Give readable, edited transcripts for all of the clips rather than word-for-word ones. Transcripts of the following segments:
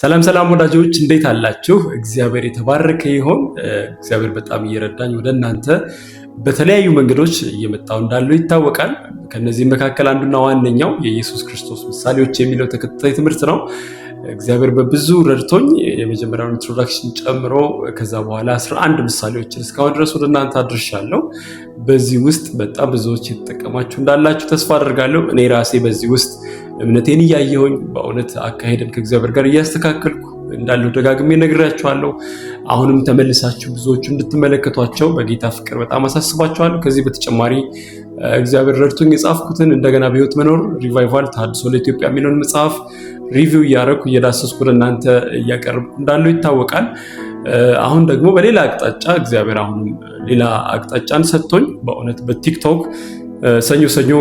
ሰላም ሰላም ወዳጆች እንዴት አላችሁ? እግዚአብሔር የተባረከ ይሁን። እግዚአብሔር በጣም እየረዳኝ ወደ እናንተ በተለያዩ መንገዶች እየመጣው እንዳለው ይታወቃል። ከነዚህ መካከል አንዱና ዋነኛው የኢየሱስ ክርስቶስ ምሳሌዎች የሚለው ተከታታይ ትምህርት ነው። እግዚአብሔር በብዙ ረድቶኝ የመጀመሪያውን ኢንትሮዳክሽን ጨምሮ ከዛ በኋላ 11 ምሳሌዎችን እስካሁን ድረስ ወደ እናንተ አድርሻለሁ። በዚህ ውስጥ በጣም ብዙዎች የተጠቀማችሁ እንዳላችሁ ተስፋ አደርጋለሁ። እኔ ራሴ በዚህ ውስጥ እምነቴን እያየሁኝ በእውነት አካሄድን ከእግዚአብሔር ጋር እያስተካከልኩ እንዳለው ደጋግሜ ነግራችኋለሁ። አሁንም ተመልሳችሁ ብዙዎቹ እንድትመለከቷቸው በጌታ ፍቅር በጣም አሳስባችኋለሁ። ከዚህ በተጨማሪ እግዚአብሔር ረድቶኝ የጻፍኩትን እንደገና በሕይወት መኖር ሪቫይቫል ተሐድሶ ለኢትዮጵያ የሚለውን መጽሐፍ ሪቪው እያደረኩ እየዳሰስኩ እናንተ እያቀረብኩ እንዳለው ይታወቃል። አሁን ደግሞ በሌላ አቅጣጫ እግዚአብሔር አሁንም ሌላ አቅጣጫን ሰጥቶኝ በእውነት በቲክቶክ ሰኞ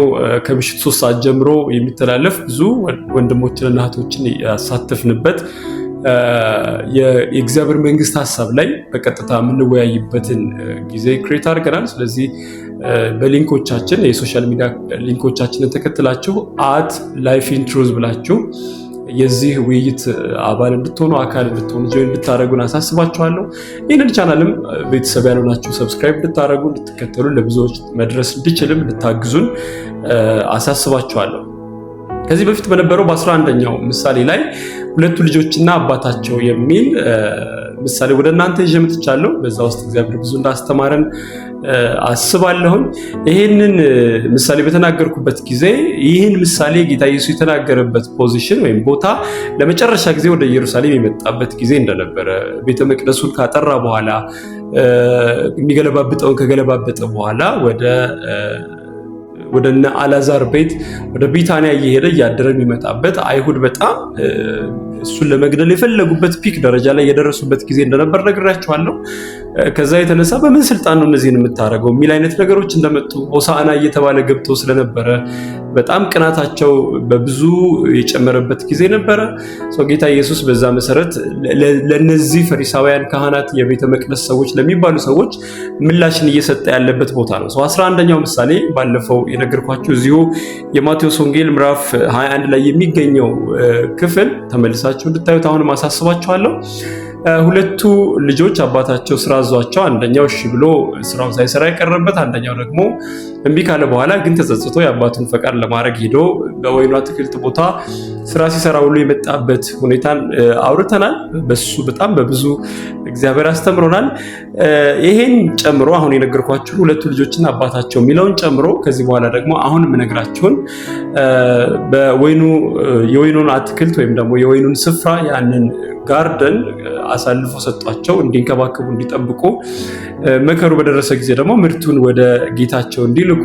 ከምሽት 3 ሰዓት ጀምሮ የሚተላለፍ ብዙ ወንድሞችንና እህቶችን ያሳተፍንበት የእግዚአብሔር መንግስት ሀሳብ ላይ በቀጥታ የምንወያይበትን ጊዜ ክሬት አድርገናል። ስለዚህ በሊንኮቻችን የሶሻል ሚዲያ ሊንኮቻችንን ተከትላችሁ @lifeintruth ብላችሁ የዚህ ውይይት አባል እንድትሆኑ አካል እንድትሆኑ ጆይን እንድታደርጉን አሳስባችኋለሁ። ይህንን ቻናልም ቤተሰብ ያልሆናችሁ ሰብስክራይብ እንድታደርጉ እንድትከተሉ ለብዙዎች መድረስ እንድችልም እንድታግዙን አሳስባችኋለሁ። ከዚህ በፊት በነበረው በ11ኛው ምሳሌ ላይ ሁለቱ ልጆችና አባታቸው የሚል ምሳሌ ወደ እናንተ ይዤ መጥቻለሁ። በዛ ውስጥ እግዚአብሔር ብዙ እንዳስተማረን አስባለሁኝ። ይህንን ምሳሌ በተናገርኩበት ጊዜ ይህን ምሳሌ ጌታ ኢየሱስ የተናገረበት ፖዚሽን ወይም ቦታ ለመጨረሻ ጊዜ ወደ ኢየሩሳሌም የመጣበት ጊዜ እንደነበረ፣ ቤተ መቅደሱን ካጠራ በኋላ የሚገለባብጠውን ከገለባበጠ በኋላ ወደ እነ አልዓዛር ቤት ወደ ቢታንያ እየሄደ እያደረ የሚመጣበት አይሁድ በጣም እሱን ለመግደል የፈለጉበት ፒክ ደረጃ ላይ የደረሱበት ጊዜ እንደነበር ነግራችኋለሁ። ከዛ የተነሳ በምን ስልጣን ነው እነዚህን የምታደርገው የሚል አይነት ነገሮች እንደመጡ ሆሳዕና እየተባለ ገብቶ ስለነበረ በጣም ቅናታቸው በብዙ የጨመረበት ጊዜ ነበረ። ጌታ ኢየሱስ በዛ መሰረት ለነዚህ ፈሪሳውያን ካህናት፣ የቤተ መቅደስ ሰዎች ለሚባሉ ሰዎች ምላሽን እየሰጠ ያለበት ቦታ ነው። 11ኛው ምሳሌ ባለፈው የነገርኳችሁ እዚሁ የማቴዎስ ወንጌል ምዕራፍ 21 ላይ የሚገኘው ክፍል ተመልሳችሁ እንድታዩት አሁን ማሳስባችኋለሁ። ሁለቱ ልጆች አባታቸው ስራ አዟቸው አንደኛው እሺ ብሎ ስራውን ሳይሰራ የቀረበት፣ አንደኛው ደግሞ እምቢ ካለ በኋላ ግን ተጸጽቶ የአባቱን ፈቃድ ለማድረግ ሄዶ በወይኑ አትክልት ቦታ ስራ ሲሰራ ውሎ የመጣበት ሁኔታን አውርተናል። በሱ በጣም በብዙ እግዚአብሔር አስተምሮናል። ይሄን ጨምሮ አሁን የነገርኳችሁ ሁለቱ ልጆችና አባታቸው የሚለውን ጨምሮ ከዚህ በኋላ ደግሞ አሁን የምነግራችሁን የወይኑን አትክልት ወይም ደግሞ የወይኑን ስፍራ ያንን ጋርደን አሳልፎ ሰጧቸው እንዲንከባከቡ እንዲጠብቁ፣ መከሩ በደረሰ ጊዜ ደግሞ ምርቱን ወደ ጌታቸው እንዲልኩ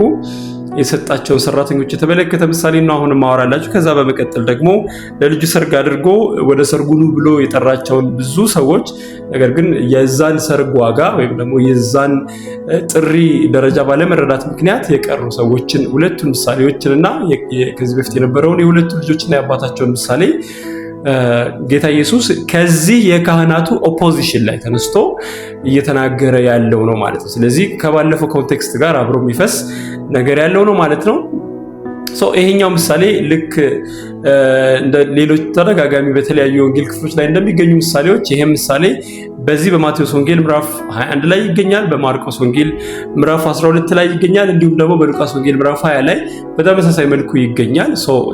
የሰጣቸውን ሰራተኞች የተመለከተ ምሳሌ ነው አሁን ማወራላችሁ። ከዛ በመቀጠል ደግሞ ለልጁ ሰርግ አድርጎ ወደ ሰርጉ ኑ ብሎ የጠራቸውን ብዙ ሰዎች ነገር ግን የዛን ሰርግ ዋጋ ወይም ደግሞ የዛን ጥሪ ደረጃ ባለመረዳት ምክንያት የቀሩ ሰዎችን ሁለቱን ምሳሌዎችንና ከዚህ በፊት የነበረውን የሁለቱ ልጆችና የአባታቸውን ምሳሌ ጌታ ኢየሱስ ከዚህ የካህናቱ ኦፖዚሽን ላይ ተነስቶ እየተናገረ ያለው ነው ማለት ነው። ስለዚህ ከባለፈው ኮንቴክስት ጋር አብሮ የሚፈስ ነገር ያለው ነው ማለት ነው። ይሄኛው ምሳሌ ልክ እንደ ሌሎች ተደጋጋሚ በተለያዩ ወንጌል ክፍሎች ላይ እንደሚገኙ ምሳሌዎች ይሄ ምሳሌ በዚህ በማቴዎስ ወንጌል ምዕራፍ 21 ላይ ይገኛል፣ በማርቆስ ወንጌል ምዕራፍ 12 ላይ ይገኛል፣ እንዲሁም ደግሞ በሉቃስ ወንጌል ምዕራፍ 20 ላይ በተመሳሳይ መልኩ ይገኛል።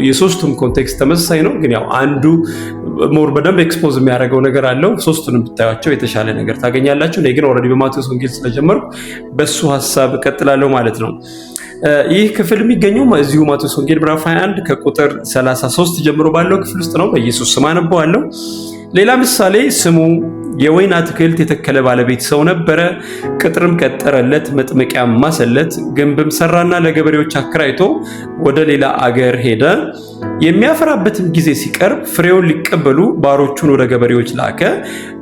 የሶስቱም ኮንቴክስት ተመሳሳይ ነው፣ ግን ያው አንዱ ሞር በደንብ ኤክስፖዝ የሚያደርገው ነገር አለው። ሶስቱንም ብታዩቸው የተሻለ ነገር ታገኛላችሁ። እኔ ግን ኦልሬዲ በማቴዎስ ወንጌል ስለጀመርኩ በሱ ሐሳብ እቀጥላለሁ ማለት ነው። ይህ ክፍል የሚገኘው እዚሁ ማቴዎስ ወንጌል ምዕራፍ 21 ከቁጥር 33 ጀምሮ ባለው ክፍል ውስጥ ነው። በኢየሱስ ስም አነበዋለሁ። ሌላ ምሳሌ ስሙ የወይን አትክልት የተከለ ባለቤት ሰው ነበረ። ቅጥርም ቀጠረለት፣ መጥመቂያም ማሰለት፣ ግንብም ሰራና ለገበሬዎች አከራይቶ ወደ ሌላ አገር ሄደ። የሚያፈራበትም ጊዜ ሲቀርብ ፍሬውን ሊቀበሉ ባሮቹን ወደ ገበሬዎች ላከ።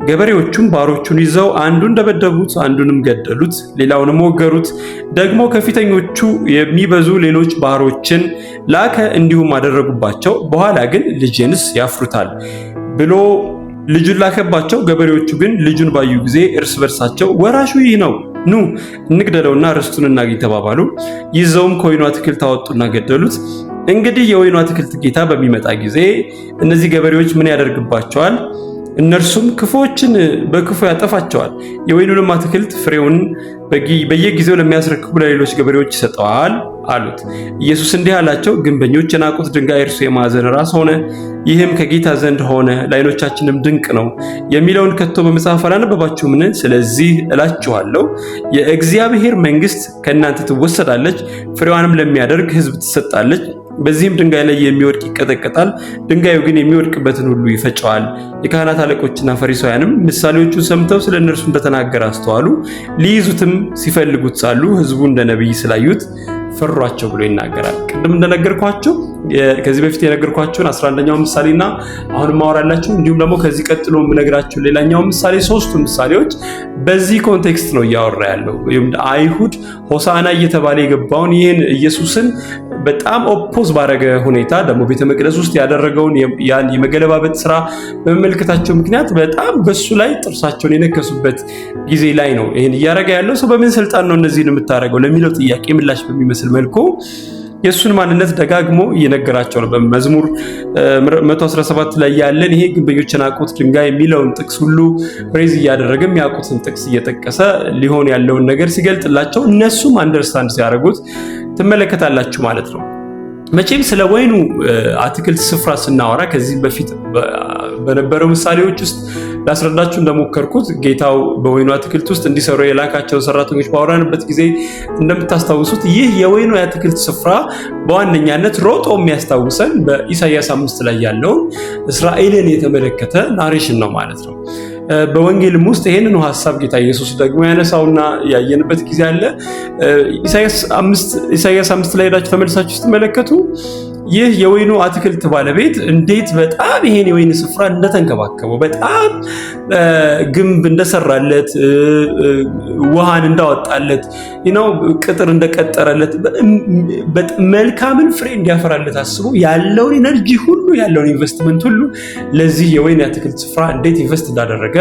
ገበሬዎቹም ባሮቹን ይዘው አንዱን ደበደቡት፣ አንዱንም ገደሉት፣ ሌላውንም ወገሩት። ደግሞ ከፊተኞቹ የሚበዙ ሌሎች ባሮችን ላከ፣ እንዲሁም አደረጉባቸው። በኋላ ግን ልጄንስ ያፍሩታል ብሎ ልጁን ላከባቸው። ገበሬዎቹ ግን ልጁን ባዩ ጊዜ እርስ በርሳቸው ወራሹ ይህ ነው፣ ኑ እንግደለውና ርስቱን እናግኝ ተባባሉ። ይዘውም ከወይኑ አትክልት አወጡና ገደሉት። እንግዲህ የወይኑ አትክልት ጌታ በሚመጣ ጊዜ እነዚህ ገበሬዎች ምን ያደርግባቸዋል? እነርሱም ክፉዎችን በክፉ ያጠፋቸዋል፣ የወይኑንም አትክልት ፍሬውን በየጊዜው ለሚያስረክቡ ለሌሎች ገበሬዎች ይሰጠዋል አሉት። ኢየሱስ እንዲህ አላቸው፣ ግንበኞች የናቁት ድንጋይ እርሱ የማዕዘን ራስ ሆነ፣ ይህም ከጌታ ዘንድ ሆነ፣ ለዓይኖቻችንም ድንቅ ነው የሚለውን ከቶ በመጽሐፍ አላነበባችሁምን? ስለዚህ እላችኋለሁ የእግዚአብሔር መንግሥት ከእናንተ ትወሰዳለች፣ ፍሬዋንም ለሚያደርግ ሕዝብ ትሰጣለች። በዚህም ድንጋይ ላይ የሚወድቅ ይቀጠቀጣል፣ ድንጋዩ ግን የሚወድቅበትን ሁሉ ይፈጨዋል። የካህናት አለቆችና ፈሪሳውያንም ምሳሌዎቹን ሰምተው ስለ እነርሱ እንደተናገረ አስተዋሉ። ሊይዙትም ሲፈልጉት ሳሉ ሕዝቡ እንደ ነቢይ ስላዩት ፈሯቸው ብሎ ይናገራል። ቅድም እንደነገርኳችሁ ከዚህ በፊት የነገርኳችሁን 11ኛው ምሳሌና አሁን ማወራላችሁ እንዲሁም ደግሞ ከዚህ ቀጥሎ የምነግራችሁ ሌላኛው ምሳሌ ሶስቱ ምሳሌዎች በዚህ ኮንቴክስት ነው እያወራ ያለው። አይሁድ ሆሳዕና እየተባለ የገባውን ይህን ኢየሱስን በጣም ኦፖዝ ባረገ ሁኔታ ደግሞ ቤተ መቅደስ ውስጥ ያደረገውን ያን የመገለባበጥ ስራ በመመልከታቸው ምክንያት በጣም በሱ ላይ ጥርሳቸውን የነከሱበት ጊዜ ላይ ነው ይህን እያደረገ ያለው። ሰው በምን ስልጣን ነው እነዚህን የምታደርገው ለሚለው ጥያቄ ምላሽ በሚመስል መልኩ የሱን ማንነት ደጋግሞ እየነገራቸው ነው። በመዝሙር 117 ላይ ያለን ይሄ ግንበኞች የናቁት ድንጋይ የሚለውን ጥቅስ ሁሉ ሬዝ እያደረገ የሚያውቁትን ጥቅስ እየጠቀሰ ሊሆን ያለውን ነገር ሲገልጥላቸው እነሱም አንደርስታንድ ሲያደርጉት ትመለከታላችሁ ማለት ነው። መቼም ስለ ወይኑ አትክልት ስፍራ ስናወራ ከዚህ በፊት በነበረው ምሳሌዎች ውስጥ ላስረዳችሁ እንደሞከርኩት ጌታው በወይኑ አትክልት ውስጥ እንዲሰሩ የላካቸው ሰራተኞች ባወራንበት ጊዜ እንደምታስታውሱት ይህ የወይኑ የአትክልት ስፍራ በዋነኛነት ሮጦ የሚያስታውሰን በኢሳይያስ 5 ላይ ያለውን እስራኤልን የተመለከተ ናሬሽን ነው ማለት ነው። በወንጌልም ውስጥ ይሄንን ሐሳብ ጌታ ኢየሱስ ደግሞ ያነሳውና ያየንበት ጊዜ አለ። ኢሳይያስ 5 ላይ ሄዳችሁ ተመልሳችሁ ስትመለከቱ ይህ የወይኑ አትክልት ባለቤት እንዴት በጣም ይሄን የወይን ስፍራ እንደተንከባከበው በጣም ግንብ እንደሰራለት ውሃን እንዳወጣለት ቅጥር እንደቀጠረለት መልካምን ፍሬ እንዲያፈራለት አስቦ ያለውን ኢነርጂ ሁሉ ያለውን ኢንቨስትመንት ሁሉ ለዚህ የወይን አትክልት ስፍራ እንዴት ኢንቨስት እንዳደረገ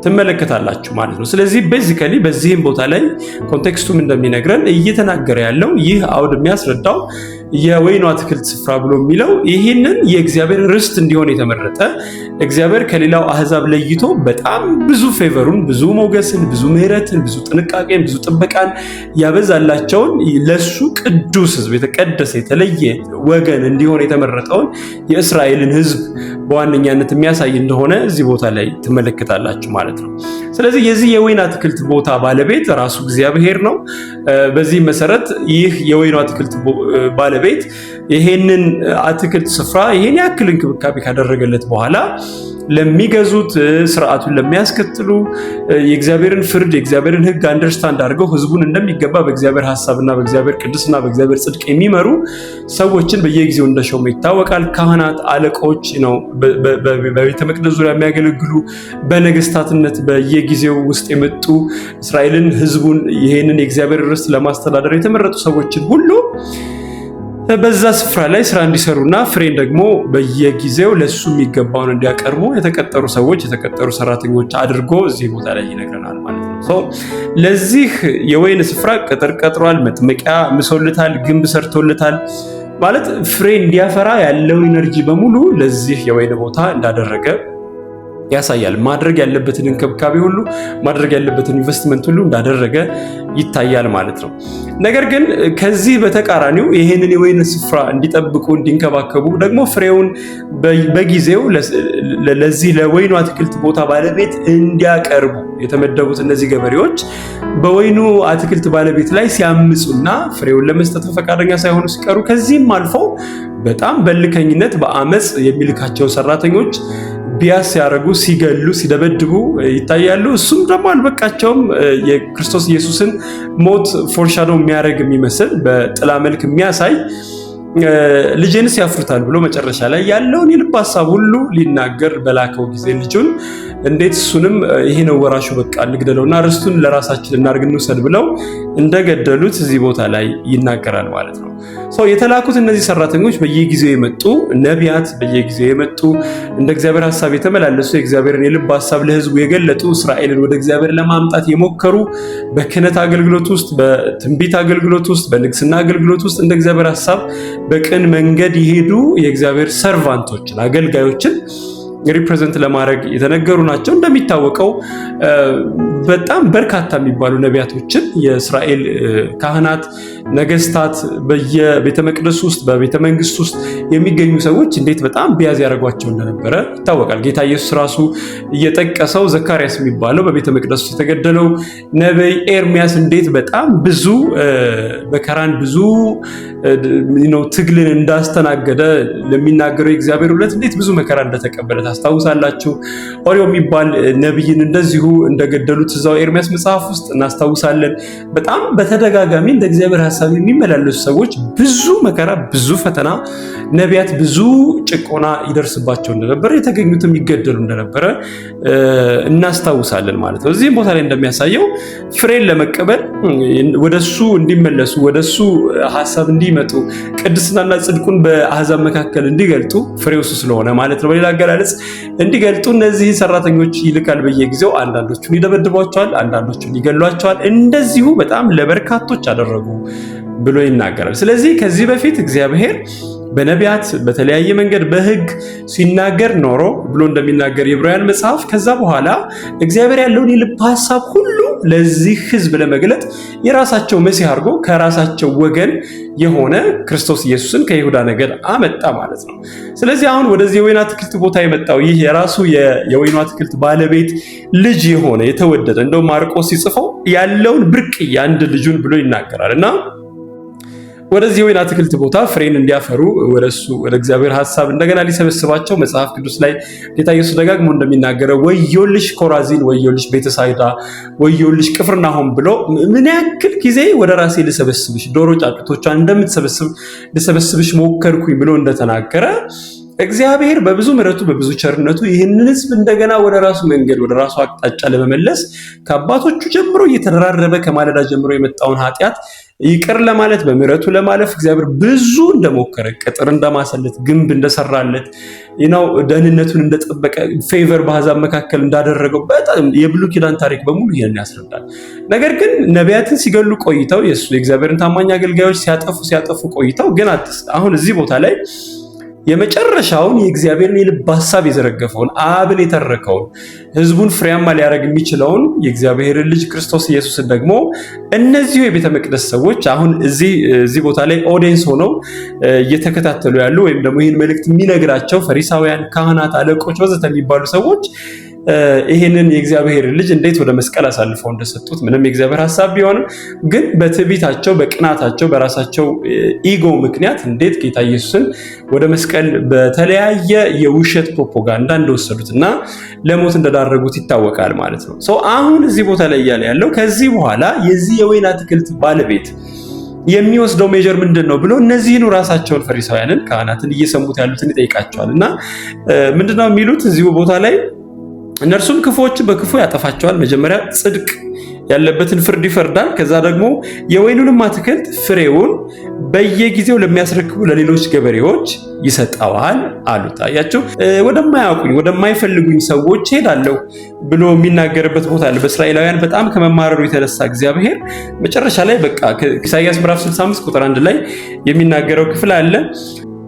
ትመለከታላችሁ ማለት ነው። ስለዚህ ቤዚካሊ በዚህም ቦታ ላይ ኮንቴክስቱም እንደሚነግረን እየተናገረ ያለው ይህ አውድ የሚያስረዳው የወይኑ አትክልት ስፍራ ብሎ የሚለው ይህንን የእግዚአብሔር ርስት እንዲሆን የተመረጠ እግዚአብሔር ከሌላው አህዛብ ለይቶ በጣም ብዙ ፌቨሩን፣ ብዙ ሞገስን፣ ብዙ ምሕረትን፣ ብዙ ጥንቃቄን፣ ብዙ ጥበቃን ያበዛላቸውን ለሱ ቅዱስ ሕዝብ የተቀደሰ የተለየ ወገን እንዲሆን የተመረጠውን የእስራኤልን ሕዝብ በዋነኛነት የሚያሳይ እንደሆነ እዚህ ቦታ ላይ ትመለከታላችሁ ማለት ነው። ስለዚህ የዚህ የወይን አትክልት ቦታ ባለቤት ራሱ እግዚአብሔር ነው። በዚህ መሰረት ይህ የወይኑ አትክልት ባለቤት ይሄንን አትክልት ስፍራ ይሄን ያክል እንክብካቤ ካደረገለት በኋላ ለሚገዙት ስርዓቱን ለሚያስከትሉ የእግዚአብሔርን ፍርድ የእግዚአብሔርን ሕግ አንደርስታንድ አድርገው ህዝቡን እንደሚገባ በእግዚአብሔር ሐሳብና በእግዚአብሔር ቅድስና በእግዚአብሔር ጽድቅ የሚመሩ ሰዎችን በየጊዜው እንደሾመ ይታወቃል። ካህናት፣ አለቆች ነው በቤተ መቅደስ ዙሪያ የሚያገለግሉ በነገስታትነት በየጊዜው ውስጥ የመጡ እስራኤልን ህዝቡን ይሄንን የእግዚአብሔር ርስት ለማስተዳደር የተመረጡ ሰዎችን ሁሉ በዛ ስፍራ ላይ ስራ እንዲሰሩና ፍሬን ደግሞ በየጊዜው ለሱ የሚገባውን እንዲያቀርቡ የተቀጠሩ ሰዎች የተቀጠሩ ሰራተኞች አድርጎ እዚህ ቦታ ላይ ይነግረናል ማለት ነው። ለዚህ የወይን ስፍራ ቅጥር ቀጥሯል፣ መጥመቂያ ምሶልታል፣ ግንብ ሰርቶልታል ማለት ፍሬ እንዲያፈራ ያለውን ኢነርጂ በሙሉ ለዚህ የወይን ቦታ እንዳደረገ ያሳያል። ማድረግ ያለበትን እንክብካቤ ሁሉ ማድረግ ያለበትን ኢንቨስትመንት ሁሉ እንዳደረገ ይታያል ማለት ነው። ነገር ግን ከዚህ በተቃራኒው ይሄንን የወይን ስፍራ እንዲጠብቁ እንዲንከባከቡ ደግሞ ፍሬውን በጊዜው ለዚህ ለወይኑ አትክልት ቦታ ባለቤት እንዲያቀርቡ የተመደቡት እነዚህ ገበሬዎች በወይኑ አትክልት ባለቤት ላይ ሲያምፁና ፍሬውን ለመስጠት ፈቃደኛ ሳይሆኑ ሲቀሩ ከዚህም አልፈው በጣም በልከኝነት በአመፅ የሚልካቸው ሰራተኞች ቢያስ ሲያረጉ፣ ሲገሉ፣ ሲደበድቡ ይታያሉ። እሱም ደግሞ አልበቃቸውም። የክርስቶስ ኢየሱስን ሞት ፎርሻዶ የሚያደርግ የሚመስል በጥላ መልክ የሚያሳይ ልጄንስ ያፍሩታል ብሎ መጨረሻ ላይ ያለውን የልብ ሐሳብ ሁሉ ሊናገር በላከው ጊዜ ልጁን እንዴት እሱንም ይሄ ነው ወራሹ በቃ እንግደለውና ርስቱን ለራሳችን እናርግ እንውሰድ ብለው እንደገደሉት እዚህ ቦታ ላይ ይናገራል ማለት ነው። የተላኩት እነዚህ ሰራተኞች በየጊዜው የመጡ ነቢያት፣ በየጊዜው የመጡ እንደ እግዚአብሔር ሐሳብ የተመላለሱ የእግዚአብሔርን የልብ ሐሳብ ለሕዝቡ የገለጡ እስራኤልን ወደ እግዚአብሔር ለማምጣት የሞከሩ በክህነት አገልግሎት ውስጥ፣ በትንቢት አገልግሎት ውስጥ፣ በንግስና አገልግሎት ውስጥ እንደ እግዚአብሔር ሐሳብ በቅን መንገድ የሄዱ የእግዚአብሔር ሰርቫንቶችን አገልጋዮችን ሪፕሬዘንት ለማድረግ የተነገሩ ናቸው። እንደሚታወቀው በጣም በርካታ የሚባሉ ነቢያቶችን የእስራኤል ካህናት፣ ነገስታት በየቤተ መቅደስ ውስጥ በቤተ መንግስት ውስጥ የሚገኙ ሰዎች እንዴት በጣም ቢያዝ ያደርጓቸው እንደነበረ ይታወቃል። ጌታ ኢየሱስ ራሱ እየጠቀሰው ዘካርያስ የሚባለው በቤተ መቅደስ ውስጥ የተገደለው ነቢይ ኤርሚያስ እንዴት በጣም ብዙ መከራን ብዙ ትግልን እንዳስተናገደ ለሚናገረው የእግዚአብሔር ዕለት እንዴት ብዙ መከራ እንደተቀበለ ታስታውሳላችሁ። ኦሪዮ የሚባል ነቢይን እንደዚሁ እንደገደሉት እዛው ኤርሚያስ መጽሐፍ ውስጥ እናስታውሳለን። በጣም በተደጋጋሚ እንደ እግዚአብሔር ሐሳብ የሚመላለሱ ሰዎች ብዙ መከራ፣ ብዙ ፈተና፣ ነቢያት ብዙ ጭቆና ይደርስባቸው እንደነበረ፣ የተገኙትም ይገደሉ እንደነበረ እናስታውሳለን ማለት ነው። እዚህም ቦታ ላይ እንደሚያሳየው ፍሬን ለመቀበል ወደሱ እንዲመለሱ ወደሱ ሐሳብ እንዲመጡ ቅድስናና ጽድቁን በአሕዛብ መካከል እንዲገልጡ ፍሬው እሱ ስለሆነ ማለት ነው። በሌላ አገላለጽ እንዲገልጡ እነዚህ ሰራተኞች ይልካል በየጊዜው። አንዳንዶቹን ይደበድቧቸዋል፣ አንዳንዶቹን ይገሏቸዋል። እንደዚሁ በጣም ለበርካቶች አደረጉ ብሎ ይናገራል። ስለዚህ ከዚህ በፊት እግዚአብሔር በነቢያት በተለያየ መንገድ በሕግ ሲናገር ኖሮ ብሎ እንደሚናገር የዕብራውያን መጽሐፍ ከዛ በኋላ እግዚአብሔር ያለውን የልብ ሐሳብ ሁሉ ለዚህ ሕዝብ ለመግለጥ የራሳቸው መሲህ አድርጎ ከራሳቸው ወገን የሆነ ክርስቶስ ኢየሱስን ከይሁዳ ነገድ አመጣ ማለት ነው። ስለዚህ አሁን ወደዚህ የወይን አትክልት ቦታ የመጣው ይህ የራሱ የወይኑ አትክልት ባለቤት ልጅ የሆነ የተወደደ እንደው ማርቆስ ሲጽፈው ያለውን ብርቅዬ አንድ ልጁን ብሎ ይናገራል እና ወደዚህ የወይን አትክልት ቦታ ፍሬን እንዲያፈሩ ወደ እግዚአብሔር ሐሳብ እንደገና ሊሰበስባቸው መጽሐፍ ቅዱስ ላይ ጌታ ኢየሱስ ደጋግሞ እንደሚናገረው ወዮልሽ ኮራዚን፣ ወዮልሽ ቤተሳይዳ፣ ወዮልሽ ቅፍርናሆም ብሎ ምን ያክል ጊዜ ወደ ራሴ ልሰበስብሽ ዶሮ ጫጩቶቿን እንደምትሰበስብ ልሰበስብሽ ሞከርኩኝ ብሎ እንደተናገረ እግዚአብሔር በብዙ ምሕረቱ በብዙ ቸርነቱ ይህንን ሕዝብ እንደገና ወደ ራሱ መንገድ ወደ ራሱ አቅጣጫ ለመመለስ ከአባቶቹ ጀምሮ እየተደራረበ ከማለዳ ጀምሮ የመጣውን ኃጢአት ይቅር ለማለት በምሕረቱ ለማለፍ እግዚአብሔር ብዙ እንደሞከረ፣ ቅጥር እንደማሰለት፣ ግንብ እንደሰራለት፣ ደህንነቱን እንደጠበቀ፣ ፌቨር በአሕዛብ መካከል እንዳደረገው በጣም የብሉይ ኪዳን ታሪክ በሙሉ ይህን ያስረዳል። ነገር ግን ነቢያትን ሲገሉ ቆይተው የእግዚአብሔርን ታማኝ አገልጋዮች ሲያጠፉ ቆይተው ግን አሁን እዚህ ቦታ ላይ የመጨረሻውን የእግዚአብሔርን የልብ ሐሳብ የዘረገፈውን አብን የተረከውን ሕዝቡን ፍሬያማ ሊያደርግ የሚችለውን የእግዚአብሔርን ልጅ ክርስቶስ ኢየሱስን ደግሞ እነዚሁ የቤተ መቅደስ ሰዎች አሁን እዚህ ቦታ ላይ ኦዲየንስ ሆነው እየተከታተሉ ያሉ ወይም ደግሞ ይህን መልእክት የሚነግራቸው ፈሪሳውያን፣ ካህናት፣ አለቆች ወዘተ የሚባሉ ሰዎች ይሄንን የእግዚአብሔር ልጅ እንዴት ወደ መስቀል አሳልፈው እንደሰጡት ምንም የእግዚአብሔር ሐሳብ ቢሆንም ግን በትዕቢታቸው፣ በቅናታቸው፣ በራሳቸው ኢጎ ምክንያት እንዴት ጌታ ኢየሱስን ወደ መስቀል በተለያየ የውሸት ፕሮፓጋንዳ እንደወሰዱትና ለሞት እንደዳረጉት ይታወቃል ማለት ነው። አሁን እዚህ ቦታ ላይ እያለ ያለው ከዚህ በኋላ የዚህ የወይን አትክልት ባለቤት የሚወስደው ሜጀር ምንድን ነው ብሎ እነዚህኑ ራሳቸውን ፈሪሳውያንን፣ ካህናትን እየሰሙት ያሉትን ይጠይቃቸዋል እና ምንድነው የሚሉት እዚሁ ቦታ ላይ እነርሱም ክፉዎችን በክፉ ያጠፋቸዋል። መጀመሪያ ጽድቅ ያለበትን ፍርድ ይፈርዳል። ከዛ ደግሞ የወይኑንም አትክልት ፍሬውን በየጊዜው ለሚያስረክቡ ለሌሎች ገበሬዎች ይሰጠዋል አሉት። አያችሁ፣ ወደማያውቁኝ ወደማይፈልጉኝ ሰዎች ሄዳለሁ ብሎ የሚናገርበት ቦታ አለ። በእስራኤላውያን በጣም ከመማረሩ የተነሳ እግዚአብሔር መጨረሻ ላይ በቃ ኢሳይያስ ምዕራፍ 65 ቁጥር 1 ላይ የሚናገረው ክፍል አለ።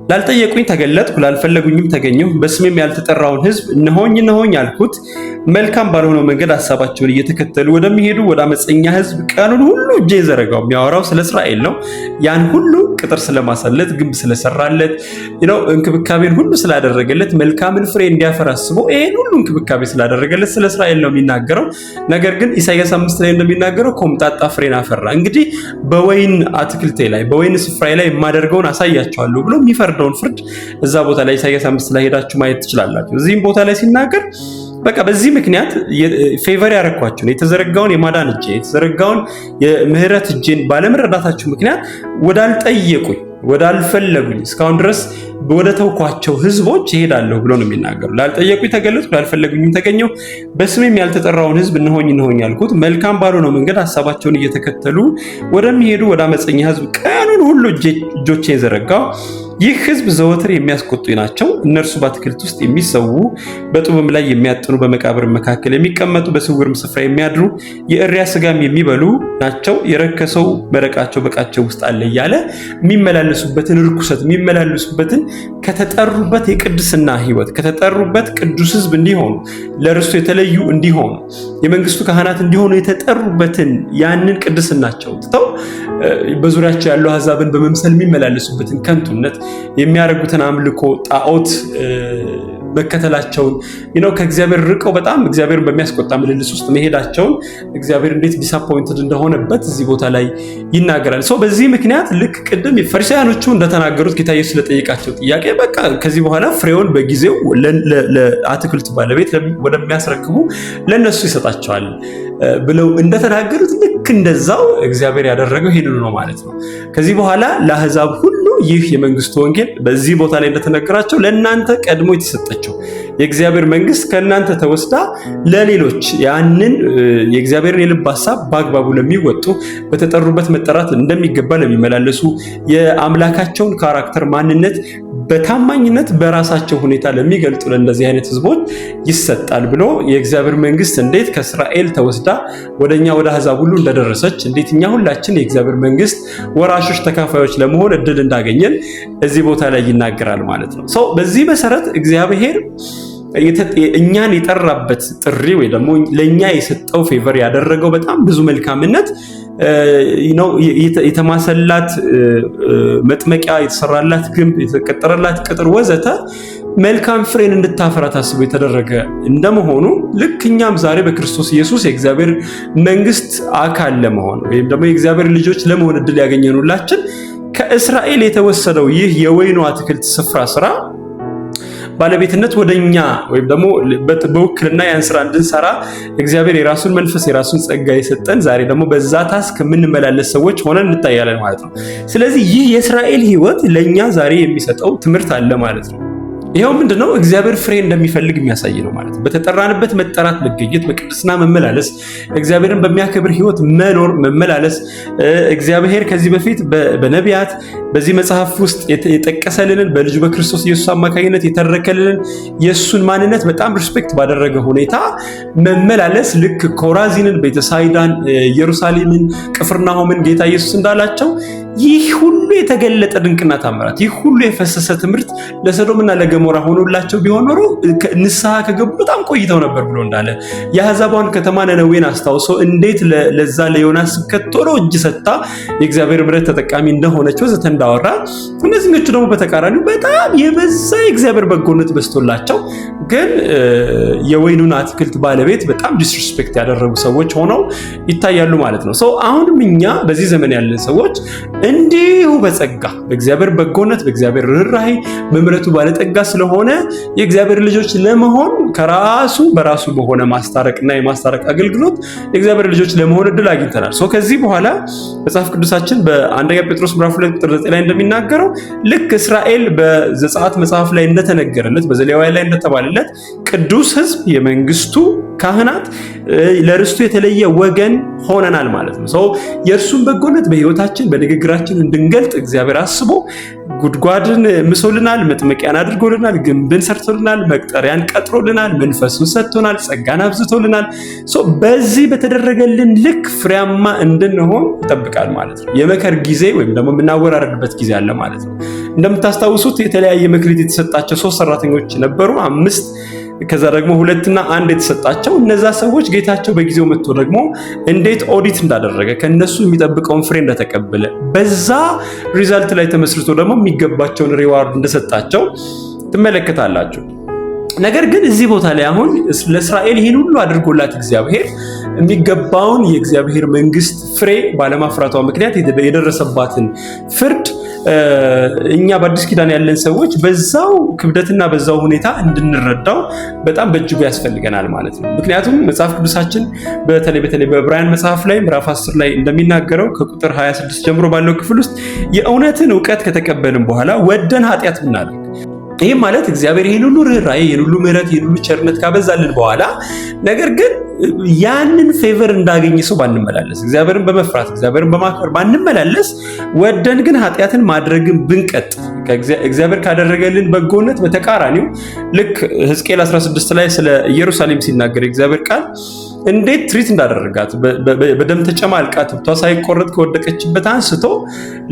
ላልጠየቁኝ ተገለጥኩ፣ ላልፈለጉኝም ተገኘሁ። በስሜም ያልተጠራውን ሕዝብ እነሆኝ አልኩት። መልካም ባልሆነው መንገድ ሐሳባቸውን እየተከተሉ ወደሚሄዱ ወደ አመፀኛ ሕዝብ ቀኑን ሁሉ እጄ ዘረጋው። የሚያወራው ስለ እስራኤል ነው። ያን ሁሉ ቅጥር ስለማሰለት፣ ግንብ ስለሰራለት፣ እንክብካቤን ሁሉ ስላደረገለት፣ መልካምን ፍሬ እንዲያፈራ አስቦ ይሄን ሁሉ እንክብካቤ ስላደረገለት ስለ እስራኤል ነው የሚናገረው። ነገር ግን ኢሳይያስ 5 ላይ እንደሚናገረው ኮምጣጣ ፍሬን አፈራ። እንግዲህ በወይን አትክልቴ ላይ በወይን ስፍራዬ ላይ የማደርገውን አሳያቸዋለሁ ብሎ የሚፈርደውን ፍርድ እዛ ቦታ ላይ ኢሳይያስ 5 ላይ ሄዳችሁ ማየት ትችላላችሁ። እዚህም ቦታ ላይ ሲናገር በቃ በዚህ ምክንያት ፌቨር ያረኳችሁ የተዘረጋውን የማዳን እጄ የተዘረጋውን የምህረት እጄን ባለመረዳታችሁ ምክንያት ወዳልጠየቁኝ ወዳልፈለጉኝ እስካሁን ድረስ ወደ ተውኳቸው ሕዝቦች ይሄዳለሁ ብሎ ነው የሚናገሩ። ላልጠየቁኝ ተገለጥኩ፣ ላልፈለጉኝም ተገኘሁ። በስሜም ያልተጠራውን ሕዝብ እነሆኝ አልኩት። መልካም ባልሆነው መንገድ ሐሳባቸውን እየተከተሉ ወደሚሄዱ ወደ አመፀኛ ሕዝብ ቀኑን ሁሉ እጆቼን ዘረጋው። ይህ ሕዝብ ዘወትር የሚያስቆጡ ናቸው። እነርሱ በአትክልት ውስጥ የሚሰዉ፣ በጡብም ላይ የሚያጥኑ፣ በመቃብር መካከል የሚቀመጡ፣ በስውርም ስፍራ የሚያድሩ፣ የእሪያ ስጋም የሚበሉ ናቸው። የረከሰው መረቃቸው በዕቃቸው ውስጥ አለ እያለ የሚመላለሱበትን ርኩሰት የሚመላለሱበትን ከተጠሩበት የቅድስና ሕይወት ከተጠሩበት ቅዱስ ሕዝብ እንዲሆኑ ለርስቱ የተለዩ እንዲሆኑ የመንግስቱ ካህናት እንዲሆኑ የተጠሩበትን ያንን ቅድስናቸው ትተው በዙሪያቸው ያለው አሕዛብን በመምሰል የሚመላለሱበትን ከንቱነት የሚያደርጉትን አምልኮ ጣዖት መከተላቸውን ከእግዚአብሔር ርቀው በጣም እግዚአብሔርን በሚያስቆጣ ምልልስ ውስጥ መሄዳቸውን እግዚአብሔር እንዴት ዲስአፖይንትድ እንደሆነበት እዚህ ቦታ ላይ ይናገራል። በዚህ ምክንያት ልክ ቅድም ፈሪሳውያኖቹ እንደተናገሩት ጌታ ኢየሱስ ለጠየቃቸው ጥያቄ በቃ ከዚህ በኋላ ፍሬውን በጊዜው ለአትክልቱ ባለቤት ወደሚያስረክቡ ለነሱ ይሰጣቸዋል ብለው እንደተናገሩት ልክ እንደዛው እግዚአብሔር ያደረገው ይሄንን ነው ማለት ነው። ከዚህ በኋላ ለአሕዛብ ሁሉ ይህ የመንግስቱ ወንጌል በዚህ ቦታ ላይ እንደተነገራቸው ለእናንተ ቀድሞ የተሰጠችው የእግዚአብሔር መንግስት ከእናንተ ተወስዳ ለሌሎች ያንን የእግዚአብሔርን የልብ ሐሳብ በአግባቡ ለሚወጡ በተጠሩበት መጠራት እንደሚገባ ለሚመላለሱ የአምላካቸውን ካራክተር ማንነት በታማኝነት በራሳቸው ሁኔታ ለሚገልጡ ለእንደዚህ አይነት ህዝቦች ይሰጣል ብሎ የእግዚአብሔር መንግስት እንዴት ከእስራኤል ተወስዳ ወደኛ ወደ አሕዛብ ሁሉ እንደደረሰች እንዴት እኛ ሁላችን የእግዚአብሔር መንግስት ወራሾች ተካፋዮች ለመሆን እድል እንዳገኘን እዚህ ቦታ ላይ ይናገራል ማለት ነው። በዚህ መሰረት እግዚአብሔር እኛን የጠራበት ጥሪ ወይ ደግሞ ለኛ የሰጠው ፌቨር ያደረገው በጣም ብዙ መልካምነት የተማሰላት መጥመቂያ የተሰራላት ግንብ የተቀጠረላት ቅጥር ወዘተ መልካም ፍሬን እንድታፈራ ታስቦ የተደረገ እንደመሆኑ ልክ እኛም ዛሬ በክርስቶስ ኢየሱስ የእግዚአብሔር መንግስት አካል ለመሆን ወይም ደግሞ የእግዚአብሔር ልጆች ለመሆን እድል ያገኘኑላችን ከእስራኤል የተወሰደው ይህ የወይኑ አትክልት ስፍራ ስራ ባለቤትነት ወደኛ ወይም ደግሞ በውክልና ያን ስራ እንድንሰራ እግዚአብሔር የራሱን መንፈስ የራሱን ጸጋ የሰጠን ዛሬ ደግሞ በዛ ታስክ የምንመላለስ ሰዎች ሆነን እንታያለን ማለት ነው። ስለዚህ ይህ የእስራኤል ህይወት ለኛ ዛሬ የሚሰጠው ትምህርት አለ ማለት ነው። ይሄው ምንድነው እግዚአብሔር ፍሬ እንደሚፈልግ የሚያሳይ ነው ማለት ነው። በተጠራንበት መጠራት መገኘት፣ በቅድስና መመላለስ፣ እግዚአብሔርን በሚያከብር ህይወት መኖር መመላለስ እግዚአብሔር ከዚህ በፊት በነቢያት በዚህ መጽሐፍ ውስጥ የጠቀሰልንን በልጁ በክርስቶስ ኢየሱስ አማካኝነት የተረከልንን የሱን ማንነት በጣም ሪስፔክት ባደረገ ሁኔታ መመላለስ ልክ ኮራዚንን፣ ቤተሳይዳን፣ ኢየሩሳሌምን፣ ቅፍርናሆምን ጌታ ኢየሱስ እንዳላቸው ይህ ሁሉ የተገለጠ ድንቅና ታምራት ይህ ሁሉ የፈሰሰ ትምህርት ለሰዶምና ለገሞራ ሆኖላቸው ቢሆን ኖሮ ንስሐ ከገቡ በጣም ቆይተው ነበር ብሎ እንዳለ የአሕዛቧን ከተማ ነነዌን አስታውሶ እንዴት ለዛ ለዮናስ ስብከት ቶሎ እጅ ሰጥታ የእግዚአብሔር ምሕረት ተጠቃሚ እንደሆነች ወዘተ እንዳወራ እነዚህኞቹ ደግሞ በተቃራኒው በጣም የበዛ የእግዚአብሔር በጎነት በስቶላቸው ግን የወይኑን አትክልት ባለቤት በጣም ዲስሪስፔክት ያደረጉ ሰዎች ሆነው ይታያሉ ማለት ነው። አሁንም እኛ በዚህ ዘመን ያለን ሰዎች እንዲሁ በጸጋ በእግዚአብሔር በጎነት በእግዚአብሔር ርኅራኄ በምሕረቱ ባለጠጋ ስለሆነ የእግዚአብሔር ልጆች ለመሆን ከራሱ በራሱ በሆነ ማስታረቅና የማስታረቅ አገልግሎት የእግዚአብሔር ልጆች ለመሆን እድል አግኝተናል። ከዚህ በኋላ መጽሐፍ ቅዱሳችን በአንደኛ ጴጥሮስ ምዕራፍ 2 ቁጥር 9 ላይ እንደሚናገረው ልክ እስራኤል በዘጸአት መጽሐፍ ላይ እንደተነገረለት በዘሌዋውያን ላይ እንደተባለለት ቅዱስ ሕዝብ የመንግስቱ ካህናት ለርስቱ የተለየ ወገን ሆነናል ማለት ነው። የእርሱን በጎነት በህይወታችን በንግግራችን እንድንገልጥ እግዚአብሔር አስቦ ጉድጓድን ምሶልናል፣ መጥመቂያን አድርጎልናል፣ ግንብን ሰርቶልናል፣ መቅጠሪያን ቀጥሮልናል፣ መንፈሱን ሰጥቶናል፣ ጸጋን አብዝቶልናል። በዚህ በተደረገልን ልክ ፍሬያማ እንድንሆን ይጠብቃል ማለት ነው። የመከር ጊዜ ወይም ደግሞ የምናወራረድበት ጊዜ አለ ማለት ነው። እንደምታስታውሱት የተለያየ መክሊት የተሰጣቸው 3 ሰራተኞች ነበሩ፣ 5 ከዛ ደግሞ 2 እና 1 የተሰጣቸው እነዛ ሰዎች ጌታቸው በጊዜው መጥቶ ደግሞ እንዴት ኦዲት እንዳደረገ ከነሱ የሚጠብቀውን ፍሬ እንደተቀበለ በዛ ሪዛልት ላይ ተመስርቶ ደግሞ የሚገባቸውን ሪዋርድ እንደሰጣቸው ትመለከታላችሁ። ነገር ግን እዚህ ቦታ ላይ አሁን ለእስራኤል ይህን ሁሉ አድርጎላት እግዚአብሔር የሚገባውን የእግዚአብሔር መንግስት ፍሬ ባለማፍራቷ ምክንያት የደረሰባትን ፍርድ እኛ በአዲስ ኪዳን ያለን ሰዎች በዛው ክብደትና በዛው ሁኔታ እንድንረዳው በጣም በእጅጉ ያስፈልገናል ማለት ነው። ምክንያቱም መጽሐፍ ቅዱሳችን በተለይ በዕብራውያን መጽሐፍ ላይ ምዕራፍ 10 ላይ እንደሚናገረው ከቁጥር 26 ጀምሮ ባለው ክፍል ውስጥ የእውነትን ዕውቀት ከተቀበልን በኋላ ወደን ኃጢአት ብናደርግ ይህ ማለት እግዚአብሔር ይህን ሁሉ ርኅራኄ ይህን ሁሉ ምሕረት ይህን ሁሉ ቸርነት ካበዛልን በኋላ ነገር ግን ያንን ፌቨር እንዳገኘ ሰው ባንመላለስ፣ እግዚአብሔርን በመፍራት እግዚአብሔርን በማክበር ባንመላለስ፣ ወደን ግን ኃጢአትን ማድረግን ብንቀጥ እግዚአብሔር ካደረገልን በጎነት በተቃራኒው ልክ ሕዝቅኤል 16 ላይ ስለ ኢየሩሳሌም ሲናገር እግዚአብሔር ቃል እንዴት ትሪት እንዳደረጋት በደም ተጨማልቃ ትብቷ ሳይቆረጥ ከወደቀችበት አንስቶ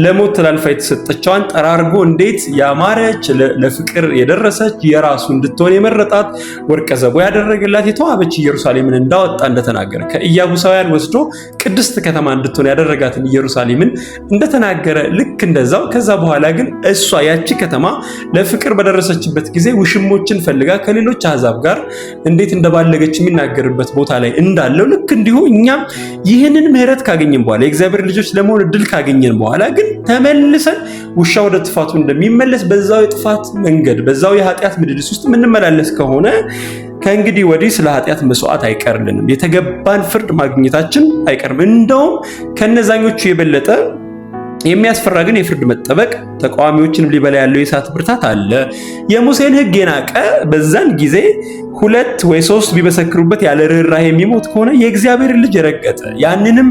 ለሞት ተላልፋ የተሰጠችዋን ጠራርጎ እንዴት ያማረች ለፍቅር የደረሰች የራሱ እንድትሆን የመረጣት ወርቀ ዘቦ ያደረገላት የተዋበች ኢየሩሳሌምን እንዳወጣ እንደተናገረ ከኢያቡሳውያን ወስዶ ቅድስት ከተማ እንድትሆን ያደረጋትን ኢየሩሳሌምን እንደተናገረ ልክ እንደዛው ከዛ በኋላ ግን እሷ ያቺ ከተማ ለፍቅር በደረሰችበት ጊዜ ውሽሞችን ፈልጋ ከሌሎች አሕዛብ ጋር እንዴት እንደባለገች የሚናገርበት ቦታ ላይ እንዳለው ልክ እንዲሁ እኛም ይህንን ምህረት ካገኘን በኋላ የእግዚአብሔር ልጆች ለመሆን እድል ካገኘን በኋላ ግን ተመልሰን ውሻ ወደ ጥፋቱ እንደሚመለስ በዛው የጥፋት መንገድ በዛው የኃጢአት ምድልስ ውስጥ የምንመላለስ ከሆነ ከእንግዲህ ወዲህ ስለ ኃጢአት መስዋዕት አይቀርልንም፣ የተገባን ፍርድ ማግኘታችን አይቀርም። እንደውም ከነዛኞቹ የበለጠ የሚያስፈራ ግን የፍርድ መጠበቅ ተቃዋሚዎችንም ሊበላ ያለው የእሳት ብርታት አለ። የሙሴን ሕግ የናቀ በዛን ጊዜ 2 ወይ 3 ቢመሰክሩበት ያለ ርኅራኄ የሚሞት ከሆነ የእግዚአብሔር ልጅ የረገጠ ያንንም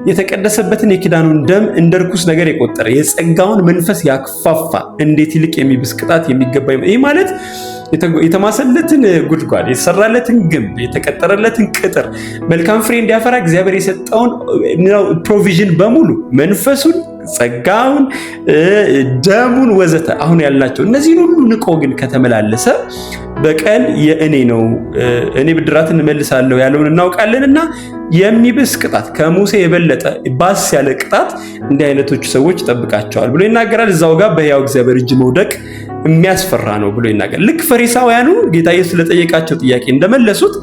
የተቀደሰበትን የኪዳኑን ደም እንደ ርኩስ ነገር የቆጠረ የጸጋውን መንፈስ ያክፋፋ እንዴት ይልቅ የሚብስ ቅጣት የሚገባ ይህ ማለት የተማሰለትን ጉድጓድ የተሰራለትን ግንብ የተቀጠረለትን ቅጥር መልካም ፍሬ እንዲያፈራ እግዚአብሔር የሰጠውን ፕሮቪዥን በሙሉ መንፈሱን ጸጋውን ደሙን ወዘተ አሁን ያልናቸው እነዚህን ሁሉ ንቆ ግን ከተመላለሰ በቀል የእኔ ነው እኔ ብድራትን እመልሳለሁ ያለውን እናውቃለንና የሚብስ ቅጣት ከሙሴ የበለጠ ባስ ያለ ቅጣት እንዲህ አይነቶቹ ሰዎች ይጠብቃቸዋል ብሎ ይናገራል። እዛው ጋር በሕያው እግዚአብሔር እጅ መውደቅ የሚያስፈራ ነው ብሎ ይናገራል። ልክ ፈሪሳውያኑ ጌታ ኢየሱስ ለጠየቃቸው ጥያቄ እንደመለሱት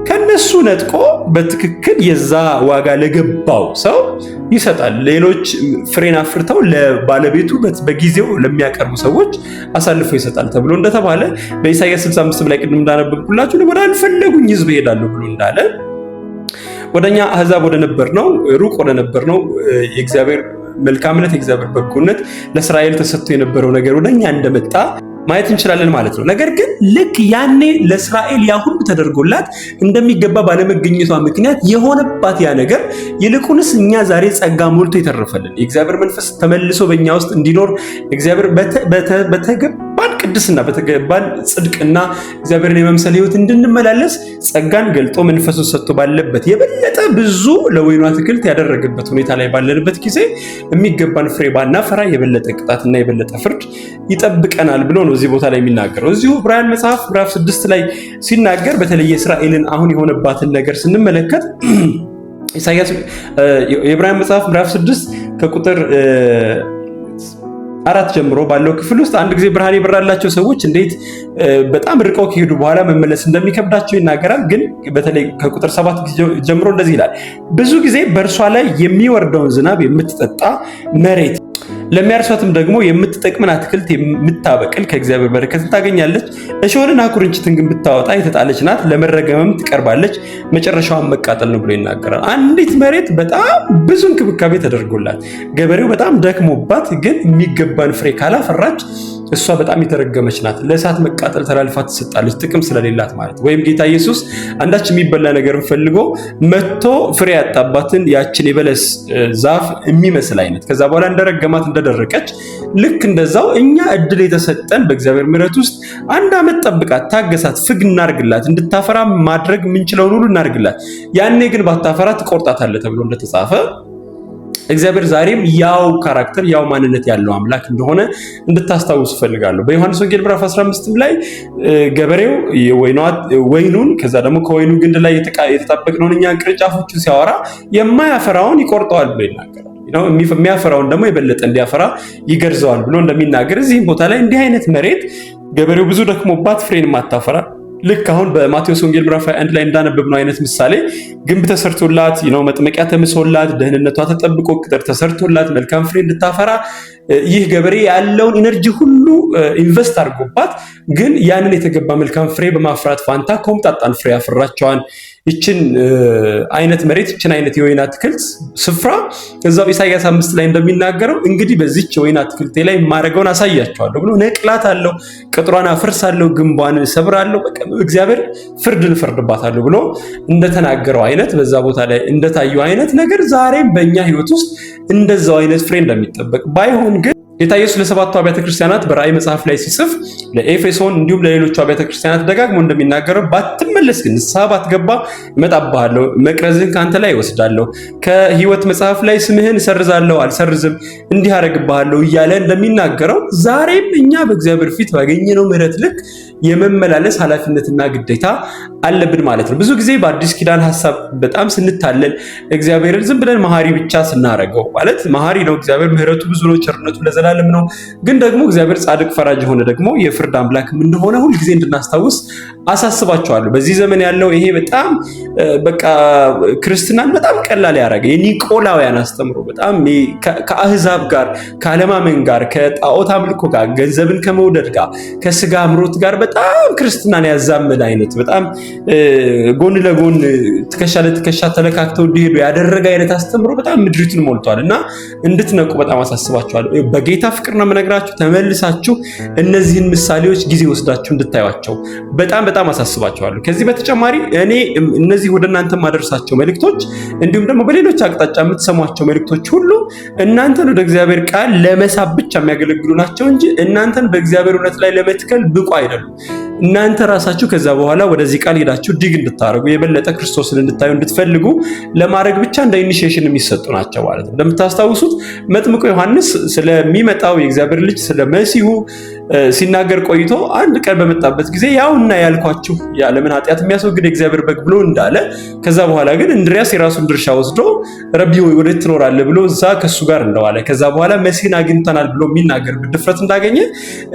ከነሱ ነጥቆ በትክክል የዛ ዋጋ ለገባው ሰው ይሰጣል። ሌሎች ፍሬን አፍርተው ለባለቤቱ በጊዜው ለሚያቀርቡ ሰዎች አሳልፎ ይሰጣል ተብሎ እንደተባለ በኢሳይያስ 65 ላይ ቅድም እንዳነበብኩላችሁ ወደ አልፈለጉኝ ሕዝብ እሄዳለሁ ብሎ እንዳለ ወደኛ አሕዛብ ወደ ነበር ነው ሩቅ ወደ ነበር ነው የእግዚአብሔር መልካምነት የእግዚአብሔር በጎነት ለእስራኤል ተሰጥቶ የነበረው ነገር ወደኛ እንደመጣ ማየት እንችላለን ማለት ነው። ነገር ግን ልክ ያኔ ለእስራኤል ያ ሁሉ ተደርጎላት እንደሚገባ ባለመገኘቷ ምክንያት የሆነባት ያ ነገር ይልቁንስ እኛ ዛሬ ጸጋ ሞልቶ የተረፈልን የእግዚአብሔር መንፈስ ተመልሶ በእኛ ውስጥ እንዲኖር እግዚአብሔር በተገባን ቅድስና በተገባን ጽድቅና እግዚአብሔርን የመምሰል ሕይወት እንድንመላለስ ጸጋን ገልጦ መንፈሱን ሰጥቶ ባለበት የበለጠ ብዙ ለወይኑ አትክልት ያደረገበት ሁኔታ ላይ ባለንበት ጊዜ የሚገባን ፍሬ ባናፈራ የበለጠ ቅጣትና የበለጠ ፍርድ ይጠብቀናል ብሎ ነው እዚህ ቦታ ላይ የሚናገረው። እዚሁ ዕብራውያን መጽሐፍ ምዕራፍ 6 ላይ ሲናገር በተለይ እስራኤልን አሁን የሆነባትን ነገር ስንመለከት ኢሳይያስ የዕብራውያን መጽሐፍ ምዕራፍ 6 ከቁጥር 4 ጀምሮ ባለው ክፍል ውስጥ አንድ ጊዜ ብርሃን የበራላቸው ሰዎች እንዴት በጣም ርቀው ከሄዱ በኋላ መመለስ እንደሚከብዳቸው ይናገራል። ግን በተለይ ከቁጥር 7 ጀምሮ እንደዚህ ይላል፣ ብዙ ጊዜ በእርሷ ላይ የሚወርደውን ዝናብ የምትጠጣ መሬት ለሚያርሷትም ደግሞ የምትጠቅምን አትክልት የምታበቅል ከእግዚአብሔር በረከትን ታገኛለች። እሾህንና ኩርንችትን ግን ብታወጣ የተጣለች ናት፣ ለመረገምም ትቀርባለች፣ መጨረሻዋን መቃጠል ነው ብሎ ይናገራል። አንዲት መሬት በጣም ብዙ እንክብካቤ ተደርጎላት ገበሬው በጣም ደክሞባት ግን የሚገባን ፍሬ ካላፈራች እሷ በጣም የተረገመች ናት፣ ለእሳት መቃጠል ተላልፋ ትሰጣለች፣ ጥቅም ስለሌላት ማለት። ወይም ጌታ ኢየሱስ አንዳች የሚበላ ነገር ፈልጎ መጥቶ ፍሬ ያጣባትን ያችን የበለስ ዛፍ የሚመስል አይነት ከዛ በኋላ እንደረገማት እንደደረቀች ልክ እንደዛው እኛ እድል የተሰጠን በእግዚአብሔር ምሕረት ውስጥ 1 ዓመት ጠብቃት፣ ታገሳት፣ ፍግ እናርግላት፣ እንድታፈራ ማድረግ የምንችለውን ሁሉ እናርግላት። ያኔ ግን ባታፈራ ትቆርጣታለህ ተብሎ እንደተጻፈ እግዚአብሔር ዛሬም ያው ካራክተር ያው ማንነት ያለው አምላክ እንደሆነ እንድታስታውሱ ፈልጋለሁ። በዮሐንስ ወንጌል ምዕራፍ 15 ላይ ገበሬው ወይኑን ከዛ ደግሞ ከወይኑ ግንድ ላይ የተጣበቅነውን እኛን ቅርንጫፎቹን ሲያወራ የማያፈራውን ይቆርጠዋል ብሎ ይናገራል። የሚያፈራውን ደግሞ የበለጠ እንዲያፈራ ይገርዘዋል ብሎ እንደሚናገር እዚህም ቦታ ላይ እንዲህ አይነት መሬት ገበሬው ብዙ ደክሞባት ፍሬን ማታፈራ ልክ አሁን በማቴዎስ ወንጌል ምዕራፍ 21 ላይ እንዳነበብነው አይነት ምሳሌ ግንብ ተሰርቶላት መጥመቂያ ተምሶላት ደህንነቷ ተጠብቆ ቅጥር ተሰርቶላት መልካም ፍሬ እንድታፈራ ይህ ገበሬ ያለውን ኢነርጂ ሁሉ ኢንቨስት አድርጎባት ግን ያንን የተገባ መልካም ፍሬ በማፍራት ፋንታ ኮምጣጣን ፍሬ ያፈራቸዋል። ይችን አይነት መሬት ይችን አይነት የወይን አትክልት ስፍራ እዛው ኢሳይያስ 5 ላይ እንደሚናገረው እንግዲህ በዚች የወይን አትክልቴ ላይ ማረገውን አሳያቸዋለሁ ብሎ ነቅላታለሁ፣ ቅጥሯን አፈርሳለሁ፣ ግንቧን እሰብራለሁ፣ እግዚአብሔር ፍርድን እፈርድባታለሁ ብሎ እንደተናገረው አይነት በዛ ቦታ ላይ እንደታየው አይነት ነገር ዛሬም በእኛ ህይወት ውስጥ እንደዛው አይነት ፍሬ እንደሚጠበቅ ባይሆን ግን ጌታ ኢየሱስ ለሰባቱ አብያተ ክርስቲያናት በራእይ መጽሐፍ ላይ ሲጽፍ ለኤፌሶን እንዲሁም ለሌሎቹ አብያተ ክርስቲያናት ደጋግሞ እንደሚናገረው ባትመለስ ግን ንስሐ ባትገባ እመጣብሃለሁ፣ መቅረዝህን ከአንተ ላይ እወስዳለሁ፣ ከሕይወት መጽሐፍ ላይ ስምህን እሰርዛለሁ፣ አልሰርዝም፣ እንዲህ አደርግብሃለሁ እያለ እንደሚናገረው ዛሬም እኛ በእግዚአብሔር ፊት ባገኘነው ምሕረት ልክ የመመላለስ ኃላፊነትና ግዴታ አለብን ማለት ነው። ብዙ ጊዜ በአዲስ ኪዳን ሐሳብ በጣም ስንታለል እግዚአብሔርን ዝም ብለን መሐሪ ብቻ ስናረገው ማለት መሐሪ ነው እግዚአብሔር፣ ምሕረቱ ብዙ ነው፣ ቸርነቱ ለዘላለም ነው። ግን ደግሞ እግዚአብሔር ጻድቅ ፈራጅ የሆነ ደግሞ የፍርድ አምላክም እንደሆነ ሁል ጊዜ እንድናስታውስ አሳስባቸዋለሁ። በዚህ ዘመን ያለው ይሄ በጣም በቃ ክርስትናን በጣም ቀላል ያደረገ የኒቆላውያን አስተምሮ በጣም ከአህዛብ ጋር ከአለማመን ጋር ከጣዖት አምልኮ ጋር ገንዘብን ከመውደድ ጋር ከስጋ አምሮት ጋር በጣም ክርስትናን ያዛመደ አይነት በጣም ጎን ለጎን ትከሻ ለትከሻ ተለካክተው እንዲሄዱ ያደረገ አይነት አስተምሮ በጣም ምድሪቱን ሞልቷል እና እንድትነቁ በጣም አሳስባችኋለሁ። በጌታ ፍቅር ነው የምነግራችሁ። ተመልሳችሁ እነዚህን ምሳሌዎች ጊዜ ወስዳችሁ እንድታዩዋቸው በጣም አሳስባችኋለሁ። ከዚህ በተጨማሪ እኔ እነዚህ ወደ እናንተ ማደርሳቸው መልእክቶች እንዲሁም ደግሞ በሌሎች አቅጣጫ የምትሰሟቸው መልእክቶች ሁሉ እናንተን ወደ እግዚአብሔር ቃል ለመሳብ ብቻ የሚያገለግሉ ናቸው እንጂ እናንተን በእግዚአብሔር እውነት ላይ ለመትከል ብቁ አይደሉም። እናንተ ራሳችሁ ከዛ በኋላ ወደዚህ ቃል ሄዳችሁ ዲግ እንድታረጉ የበለጠ ክርስቶስን እንድታዩ እንድትፈልጉ ለማድረግ ብቻ እንደ ኢኒሺዬሽን የሚሰጡ ናቸው ማለት ነው። እንደምታስታውሱት መጥምቁ ዮሐንስ ስለሚመጣው የእግዚአብሔር ልጅ ስለ መሲሁ ሲናገር ቆይቶ አንድ ቀን በመጣበት ጊዜ ያውና ያልኳችሁ የዓለምን ኃጢአት የሚያስወግድ የእግዚአብሔር በግ ብሎ እንዳለ ከዛ በኋላ ግን እንድሪያስ የራሱን ድርሻ ወስዶ ረቢ ሆይ ወዴት ትኖራለህ ብሎ እዛ ከሱ ጋር እንደዋለ ከዛ በኋላ መሲህን አግኝተናል ብሎ የሚናገር ድፍረት እንዳገኘ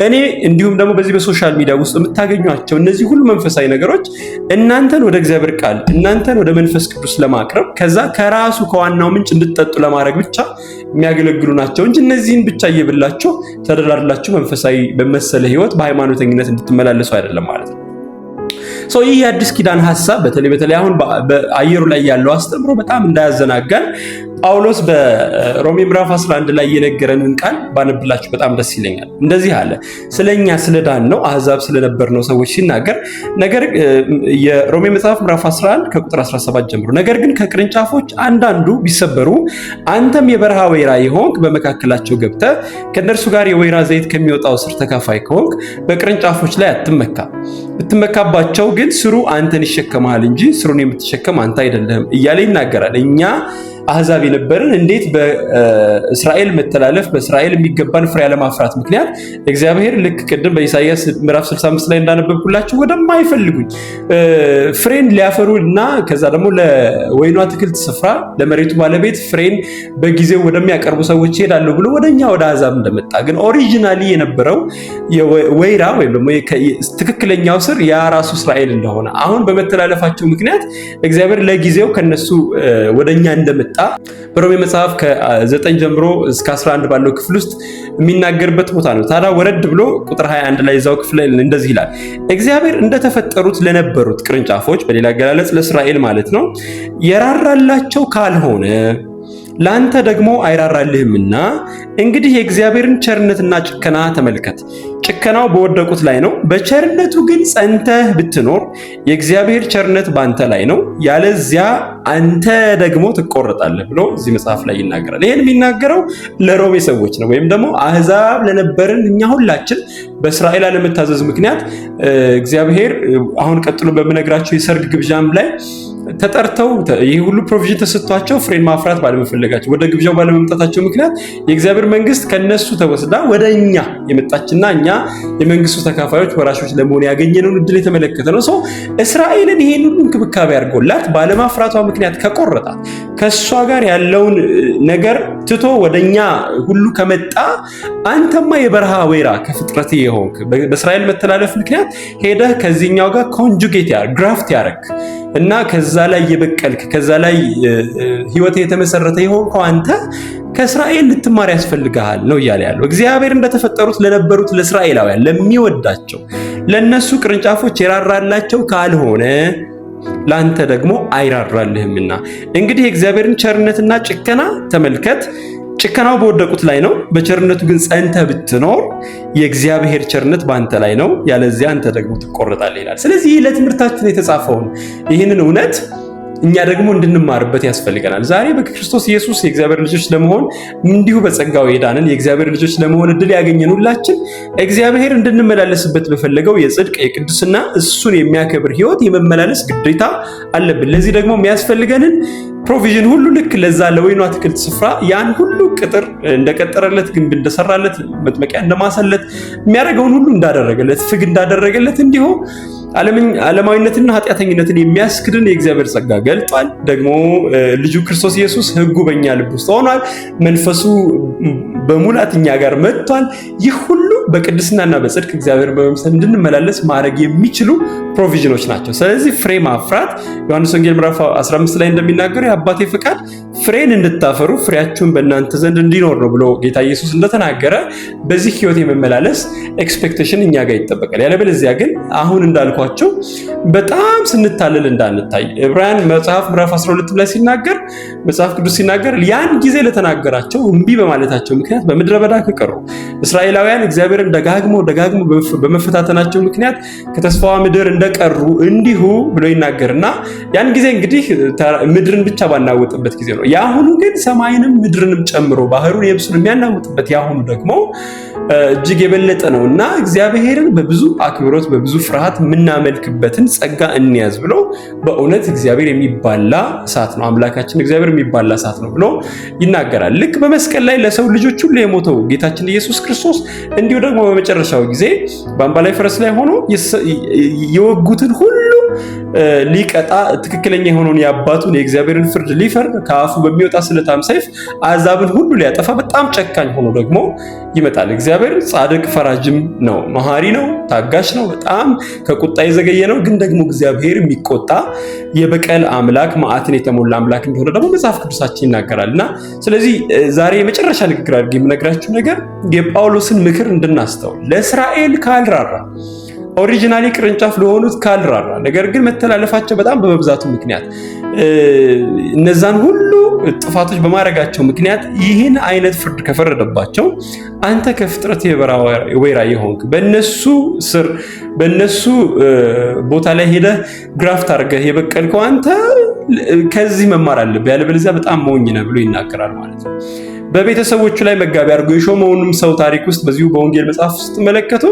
እኔ እንዲሁም ደግሞ በዚህ በሶሻል ሚዲያ ውስጥ የምታገኟቸው እነዚህ ሁሉ መንፈሳዊ ነገሮች እናንተን ወደ እግዚአብሔር ቃል እናንተን ወደ መንፈስ ቅዱስ ለማቅረብ ከዛ ከራሱ ከዋናው ምንጭ እንድትጠጡ ለማድረግ ብቻ የሚያገለግሉ ናቸው እንጂ እነዚህን ብቻ እየበላችሁ ተደላድላችሁ መንፈሳዊ በመሰለ ህይወት በሃይማኖተኝነት እንድትመላለሱ አይደለም ማለት ነው። ይህ የአዲስ ኪዳን ሐሳብ በተለይ አሁን በአየሩ ላይ ያለው አስተምሮ በጣም እንዳያዘናጋን ጳውሎስ በሮሜ ምዕራፍ 11 ላይ የነገረንን ቃል ባነብላችሁ በጣም ደስ ይለኛል። እንደዚህ አለ። ስለኛ ስለዳን ነው አህዛብ ስለነበር ነው ሰዎች ሲናገር ነገር የሮሜ መጽሐፍ ምዕራፍ 11 ከቁጥር 17 ጀምሮ ነገር ግን ከቅርንጫፎች አንዳንዱ ቢሰበሩ አንተም የበረሃ ወይራ የሆንክ በመካከላቸው ገብተህ ከእነርሱ ጋር የወይራ ዘይት ከሚወጣው ስር ተካፋይ ከሆንክ በቅርንጫፎች ላይ አትመካ። ብትመካባቸው ግን ስሩ አንተን ይሸከማል እንጂ ስሩን የምትሸከም አንተ አይደለህም እያለ ይናገራል። እኛ አህዛብ የነበርን እንዴት በእስራኤል መተላለፍ በእስራኤል የሚገባን ፍሬ ያለማፍራት ምክንያት እግዚአብሔር ልክ ቅድም በኢሳይያስ ምዕራፍ 65 ላይ እንዳነበብኩላችሁ ወደማይፈልጉኝ ፍሬን ሊያፈሩ እና ከዛ ደግሞ ለወይኑ አትክልት ስፍራ ለመሬቱ ባለቤት ፍሬን በጊዜው ወደሚያቀርቡ ሰዎች ይሄዳሉ ብሎ ወደኛ ወደ አህዛብ እንደመጣ ግን ኦሪጂናሊ የነበረው ወይራ ወይም ደግሞ ትክክለኛው ስር ያ ራሱ እስራኤል እንደሆነ አሁን በመተላለፋቸው ምክንያት እግዚአብሔር ለጊዜው ከነሱ ወደኛ እንደመጣ በሮሜ መጽሐፍ ከ9 ጀምሮ እስከ 11 ባለው ክፍል ውስጥ የሚናገርበት ቦታ ነው። ታዲያ ወረድ ብሎ ቁጥር 21 ላይ እዛው ክፍል ላይ እንደዚህ ይላል። እግዚአብሔር እንደተፈጠሩት ለነበሩት ቅርንጫፎች በሌላ አገላለጽ ለእስራኤል ማለት ነው የራራላቸው ካልሆነ ላንተ ደግሞ አይራራልህምና እንግዲህ የእግዚአብሔርን ቸርነትና ጭከና ተመልከት። ጭከናው በወደቁት ላይ ነው፣ በቸርነቱ ግን ጸንተህ ብትኖር የእግዚአብሔር ቸርነት ባንተ ላይ ነው፣ ያለዚያ አንተ ደግሞ ትቆረጣለህ ብሎ እዚህ መጽሐፍ ላይ ይናገራል። ይሄን የሚናገረው ለሮሜ ሰዎች ነው፣ ወይም ደግሞ አህዛብ ለነበርን እኛ ሁላችን በእስራኤል አለመታዘዝ ምክንያት እግዚአብሔር አሁን ቀጥሎ በምነግራቸው የሰርግ ግብዣም ላይ ተጠርተው ይህ ሁሉ ፕሮቪዥን ተሰጥቷቸው ፍሬን ማፍራት ባለመፈለጋቸው ወደ ግብዣው ባለመምጣታቸው ምክንያት የእግዚአብሔር መንግስት ከነሱ ተወስዳ ወደኛ የመጣችና እኛ የመንግስቱ ተካፋዮች ወራሾች ለመሆን ያገኘነውን እድል የተመለከተ ነው። እስራኤልን ይሄን ሁሉ እንክብካቤ አድርጎላት ባለማፍራቷ ምክንያት ከቆረጣት ከሷ ጋር ያለውን ነገር ትቶ ወደኛ ሁሉ ከመጣ አንተማ የበረሃ ወይራ ከፍጥረት የሆንክ በእስራኤል መተላለፍ ምክንያት ሄደህ ከዚህኛው ጋር ኮንጁጌት ግራፍት ያረክ እና ከዛ ላይ የበቀልክ ከዛ ላይ ህይወት የተመሰረተ የሆንከው አንተ ከእስራኤል ልትማር ያስፈልግሃል ነው እያለ ያለው። እግዚአብሔር እንደተፈጠሩት ለነበሩት ለእስራኤላውያን ለሚወዳቸው ለነሱ ቅርንጫፎች የራራላቸው ካልሆነ ላንተ ደግሞ አይራራልህምና። እንግዲህ የእግዚአብሔርን ቸርነትና ጭከና ተመልከት። ጭከናው በወደቁት ላይ ነው፣ በቸርነቱ ግን ጸንተህ ብትኖር የእግዚአብሔር ቸርነት በአንተ ላይ ነው፣ ያለዚያ አንተ ደግሞ ትቆረጣለህ ይላል። ስለዚህ ለትምህርታችን የተጻፈውን ይህንን እውነት እኛ ደግሞ እንድንማርበት ያስፈልገናል። ዛሬ በክርስቶስ ኢየሱስ የእግዚአብሔር ልጆች ለመሆን እንዲሁ በጸጋው የዳንን የእግዚአብሔር ልጆች ለመሆን እድል ያገኘን ሁላችን እግዚአብሔር እንድንመላለስበት በፈለገው የጽድቅ የቅድስና እሱን የሚያከብር ሕይወት የመመላለስ ግዴታ አለብን። ለዚህ ደግሞ የሚያስፈልገንን ፕሮቪዥን ሁሉ ልክ ለዛ ለወይኑ አትክልት ስፍራ ያን ሁሉ ቅጥር እንደቀጠረለት ግንብ እንደሰራለት መጥመቂያ እንደማሰለት የሚያደርገውን ሁሉ እንዳደረገለት ፍግ እንዳደረገለት እንዲሁ ዓለማዊነትና ኃጢአተኝነትን የሚያስክድን የእግዚአብሔር ጸጋ ገልጧል። ደግሞ ልጁ ክርስቶስ ኢየሱስ ሕጉ በእኛ ልብ ውስጥ ሆኗል። መንፈሱ በሙላት እኛ ጋር መጥቷል። ይህ ሁሉ በቅድስናና በጽድቅ እግዚአብሔር በመምሰል እንድንመላለስ ማድረግ የሚችሉ ፕሮቪዥኖች ናቸው። ስለዚህ ፍሬ ማፍራት ዮሐንስ ወንጌል ምዕራፍ 15 ላይ እንደሚናገረው የአባቴ ፈቃድ ፍሬን እንድታፈሩ ፍሬያችሁን በእናንተ ዘንድ እንዲኖር ነው ብሎ ጌታ ኢየሱስ እንደተናገረ በዚህ ሕይወት የመመላለስ ኤክስፔክቴሽን እኛ ጋር ይጠበቃል። ያለበለዚያ ግን አሁን እንዳልኳቸው በጣም ስንታለል እንዳንታይ ዕብራውያን መጽሐፍ ምዕራፍ 12 ላይ ሲናገር መጽሐፍ ቅዱስ ሲናገር ያን ጊዜ ለተናገራቸው እምቢ በማለታቸው ምክንያት በምድረ በዳ ከቀሩ እስራኤላውያን እግዚአብሔርን ደጋግሞ በመፈታተናቸው ምክንያት ከተስፋዋ ምድር እንደቀሩ እንዲሁ ብሎ ይናገርና ያን ጊዜ እንግዲህ ምድርን ብቻ ባናወጥበት ጊዜ ነው። ያሁኑ ግን ሰማይንም ምድርንም ጨምሮ ባህሩን የብሱን የሚያናውጥበት ያሁኑ ደግሞ እጅግ የበለጠ ነውና እግዚአብሔርን በብዙ አክብሮት በብዙ ፍርሃት የምናመልክበትን ጸጋ እንያዝ ብሎ በእውነት እግዚአብሔር የሚባላ እሳት ነው፣ አምላካችን እግዚአብሔር የሚባላ እሳት ነው ብሎ ይናገራል። ልክ በመስቀል ላይ ለሰው ልጆች ሁሉ የሞተው ጌታችን ኢየሱስ ክርስቶስ እንዲሁ ደግሞ በመጨረሻው ጊዜ በአምባ ላይ ፈረስ ላይ ሆኖ የወጉትን ሁሉ ሊቀጣ ትክክለኛ የሆነውን የአባቱን የእግዚአብሔርን ፍርድ ሊፈርድ ከአፉ በሚወጣ ስለታም ሰይፍ አሕዛብን ሁሉ ሊያጠፋ በጣም ጨካኝ ሆኖ ደግሞ ይመጣል። እግዚአብሔር ጻድቅ ፈራጅም ነው፣ መሐሪ ነው፣ ታጋሽ ነው፣ በጣም ከቁጣ የዘገየ ነው። ግን ደግሞ እግዚአብሔር የሚቆጣ የበቀል አምላክ መዓትን የተሞላ አምላክ እንደሆነ ደግሞ መጽሐፍ ቅዱሳችን ይናገራልና ስለዚህ ዛሬ የመጨረሻ ንግግር አድርጌ የምነግራችሁ ነገር የጳውሎስን ምክር እንድናስተውል ለእስራኤል ካልራራ ኦሪጂናሊ ቅርንጫፍ ለሆኑት ካልራራ ነገር ግን መተላለፋቸው በጣም በመብዛቱ ምክንያት እነዛን ሁሉ ጥፋቶች በማድረጋቸው ምክንያት ይህን አይነት ፍርድ ከፈረደባቸው አንተ ከፍጥረት ወይራ የሆንክ በእነሱ ስር በእነሱ ቦታ ላይ ሄደህ ግራፍት አድርገህ የበቀልከው አንተ ከዚህ መማር አለብህ፣ ያለበለዚያ በጣም ሞኝ ነህ ብሎ ይናገራል ማለት ነው። በቤተሰቦቹ ላይ መጋቢ አድርጎ የሾመውንም ሰው ታሪክ ውስጥ በዚሁ በወንጌል መጽሐፍ ውስጥ ተመለከቱ።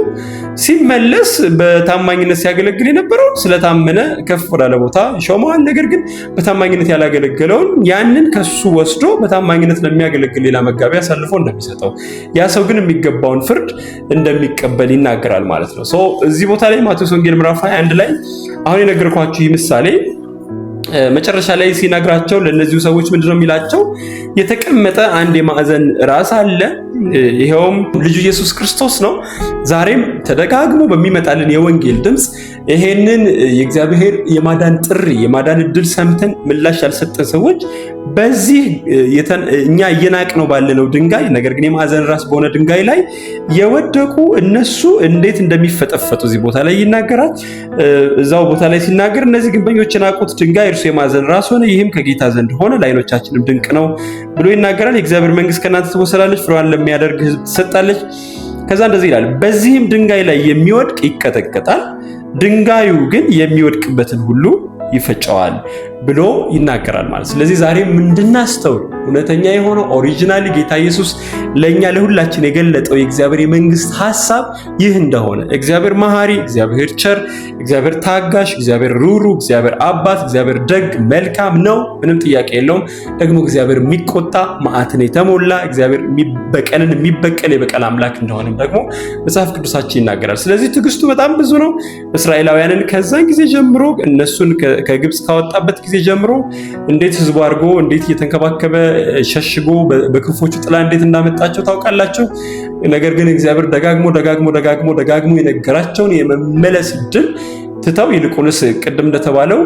ሲመለስ በታማኝነት ሲያገለግል የነበረው ስለታመነ ከፍ ወዳለ ቦታ ይሾመዋል። ነገር ግን በታማኝነት ያላገለገለውን ያንን ከሱ ወስዶ በታማኝነት ለሚያገለግል ሌላ መጋቢ አሳልፎ እንደሚሰጠው ያ ሰው ግን የሚገባውን ፍርድ እንደሚቀበል ይናገራል ማለት ነው። እዚህ ቦታ ላይ ማቴዎስ ወንጌል ምዕራፍ 21 ላይ አሁን የነገርኳችሁ ይህ ምሳሌ መጨረሻ ላይ ሲነግራቸው ለነዚሁ ሰዎች ምንድነው የሚላቸው? የተቀመጠ አንድ የማዕዘን ራስ አለ፣ ይሄውም ልጁ ኢየሱስ ክርስቶስ ነው። ዛሬም ተደጋግሞ በሚመጣልን የወንጌል ድምፅ ይሄንን የእግዚአብሔር የማዳን ጥሪ የማዳን እድል ሰምተን ምላሽ ያልሰጠን ሰዎች በዚህ እኛ እየናቅነው ባለነው ድንጋይ ነገር ግን የማዕዘን ራስ በሆነ ድንጋይ ላይ የወደቁ እነሱ እንዴት እንደሚፈጠፈጡ እዚህ ቦታ ላይ ይናገራል። እዛው ቦታ ላይ ሲናገር እነዚህ ግንበኞች የናቁት ድንጋይ እርሱ የማዕዘን ራስ ሆነ፣ ይህም ከጌታ ዘንድ ሆነ፣ ለዓይኖቻችንም ድንቅ ነው ብሎ ይናገራል። የእግዚአብሔር መንግስት ከእናንተ ትወሰዳለች፣ ፍሬዋን ለሚያደርግ ሕዝብ ትሰጣለች። ከዛ እንደዚህ ይላል፣ በዚህም ድንጋይ ላይ የሚወድቅ ይቀጠቀጣል፣ ድንጋዩ ግን የሚወድቅበትን ሁሉ ይፈጨዋል ብሎ ይናገራል ማለት። ስለዚህ ዛሬ እንድናስተውል እውነተኛ የሆነው ኦሪጂናሊ ጌታ ኢየሱስ ለኛ ለሁላችን የገለጠው የእግዚአብሔር የመንግስት ሐሳብ ይህ እንደሆነ እግዚአብሔር መሐሪ፣ እግዚአብሔር ቸር፣ እግዚአብሔር ታጋሽ፣ እግዚአብሔር ሩሩ፣ እግዚአብሔር አባት፣ እግዚአብሔር ደግ መልካም ነው፣ ምንም ጥያቄ የለውም። ደግሞ እግዚአብሔር የሚቆጣ መዓትን የተሞላ እግዚአብሔር በቀልን የሚበቀል የበቀል አምላክ እንደሆነም ደግሞ መጽሐፍ ቅዱሳችን ይናገራል። ስለዚህ ትዕግስቱ በጣም ብዙ ነው። እስራኤላውያንን ከዛን ጊዜ ጀምሮ እነሱን ከግብፅ ካወጣበት ጊዜ ጀምሮ እንዴት ህዝቡ አድርጎ እንዴት እየተንከባከበ ሸሽጎ በክፎቹ ጥላ እንዴት እንዳመጣቸው ታውቃላችሁ። ነገር ግን እግዚአብሔር ደጋግሞ የነገራቸውን የመመለስ ዕድል ትተው ይልቁንስ ቅድም እንደተባለው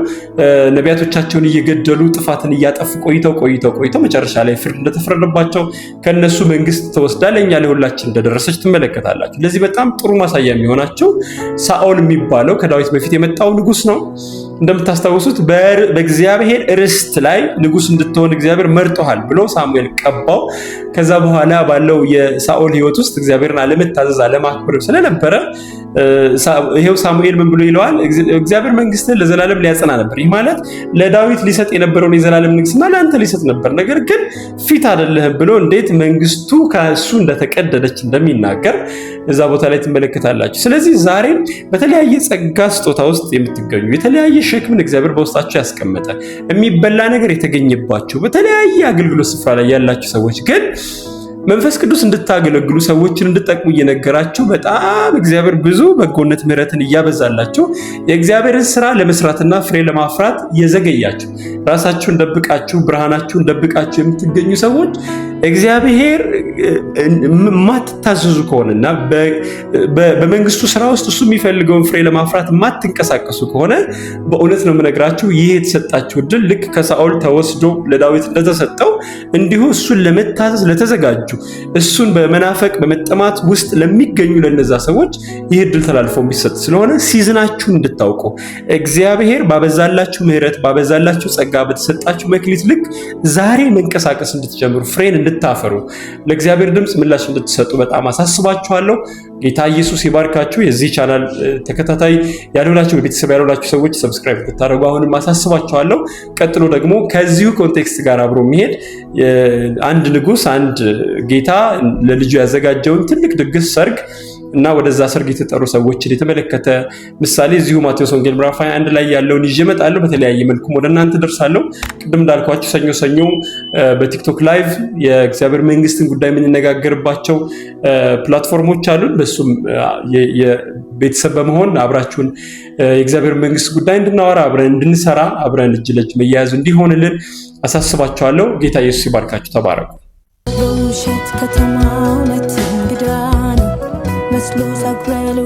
ነቢያቶቻቸውን እየገደሉ ጥፋትን እያጠፉ ቆይተው መጨረሻ ላይ ፍርድ እንደተፈረደባቸው ከነሱ መንግስት ተወስዳ ለኛ ለሁላችን እንደደረሰች ትመለከታላችሁ። ለዚህ በጣም ጥሩ ማሳያ የሚሆናቸው ሳኦል የሚባለው ከዳዊት በፊት የመጣው ንጉስ ነው። እንደምታስታውሱት በእግዚአብሔር ርስት ላይ ንጉስ እንድትሆን እግዚአብሔር መርጦሃል ብሎ ሳሙኤል ቀባው። ከዛ በኋላ ባለው የሳኦል ህይወት ውስጥ እግዚአብሔርን አለመታዘዝ አለማክበር ስለነበረ ይሄው ሳሙኤል ምን ብሎ ይለዋል? እግዚአብሔር መንግስትን ለዘላለም ሊያጸና ነበር። ይህ ማለት ለዳዊት ሊሰጥ የነበረውን የዘላለም ንግስና ለአንተ ሊሰጥ ነበር፣ ነገር ግን ፊት አይደለህም ብሎ እንዴት መንግስቱ ከሱ እንደተቀደደች እንደሚናገር እዛ ቦታ ላይ ትመለከታላችሁ። ስለዚህ ዛሬም በተለያየ ጸጋ ስጦታ ውስጥ የምትገኙ የተለያየ ሸክምን እግዚአብሔር በውስጣችሁ ያስቀመጠ የሚበላ ነገር የተገኘባችሁ በተለያየ አገልግሎት ስፍራ ላይ ያላችሁ ሰዎች ግን መንፈስ ቅዱስ እንድታገለግሉ ሰዎችን እንድትጠቅሙ እየነገራችሁ በጣም እግዚአብሔር ብዙ በጎነት ምሕረትን እያበዛላችሁ የእግዚአብሔርን ስራ ለመስራትና ፍሬ ለማፍራት የዘገያችሁ ራሳችሁን ደብቃችሁ ብርሃናችሁን ደብቃችሁ የምትገኙ ሰዎች እግዚአብሔር ማትታዘዙ ከሆነና በመንግስቱ ስራ ውስጥ እሱ የሚፈልገውን ፍሬ ለማፍራት ማትንቀሳቀሱ ከሆነ በእውነት ነው የምነግራችሁ ይህ የተሰጣችሁ ዕድል ልክ ከሳኦል ተወስዶ ለዳዊት እንደተሰጠው እንዲሁ እሱን ለመታዘዝ ለተዘጋጁ እሱን በመናፈቅ በመጠማት ውስጥ ለሚገኙ ለነዛ ሰዎች ይህ ዕድል ተላልፎ የሚሰጥ ስለሆነ ሲዝናችሁን እንድታውቁ እግዚአብሔር ባበዛላችሁ ምሕረት ባበዛላችሁ ጸጋ በተሰጣችሁ መክሊት ልክ ዛሬ መንቀሳቀስ እንድትጀምሩ ፍሬን እንድታፈሩ ለእግዚአብሔር ድምጽ ምላሽ እንድትሰጡ በጣም አሳስባችኋለሁ። ጌታ ኢየሱስ ይባርካችሁ። የዚህ ቻናል ተከታታይ ያልሆናችሁ ቤተሰብ ያልሆናችሁ ሰዎች ሰብስክራይብ እንድታደርጉ አሁንም አሳስባችኋለሁ። ቀጥሎ ደግሞ ከዚሁ ኮንቴክስት ጋር አብሮ የሚሄድ አንድ ንጉስ አንድ ጌታ ለልጁ ያዘጋጀውን ትልቅ ድግስ ሰርግ እና ወደዛ ሰርግ የተጠሩ ሰዎችን የተመለከተ ምሳሌ እዚሁ ማቴዎስ ወንጌል ምዕራፍ 21 ላይ ያለውን ይዤ እመጣለሁ። በተለያየ መልኩም ወደ እናንተ ደርሳለሁ። ቅድም እንዳልኳችሁ ሰኞ በቲክቶክ ላይቭ የእግዚአብሔር መንግስትን ጉዳይ የምንነጋገርባቸው ፕላትፎርሞች አሉን። በሱም የቤተሰብ በመሆን አብራችሁን የእግዚአብሔር መንግስት ጉዳይ እንድናወራ አብረን እንድንሰራ አብረን እጅ ለእጅ መያያዝ እንዲሆንልን አሳስባችኋለሁ። ጌታ ኢየሱስ ይባርካችሁ። ተባረኩ። በውሸት ከተማ መስሎ ሳግረሉ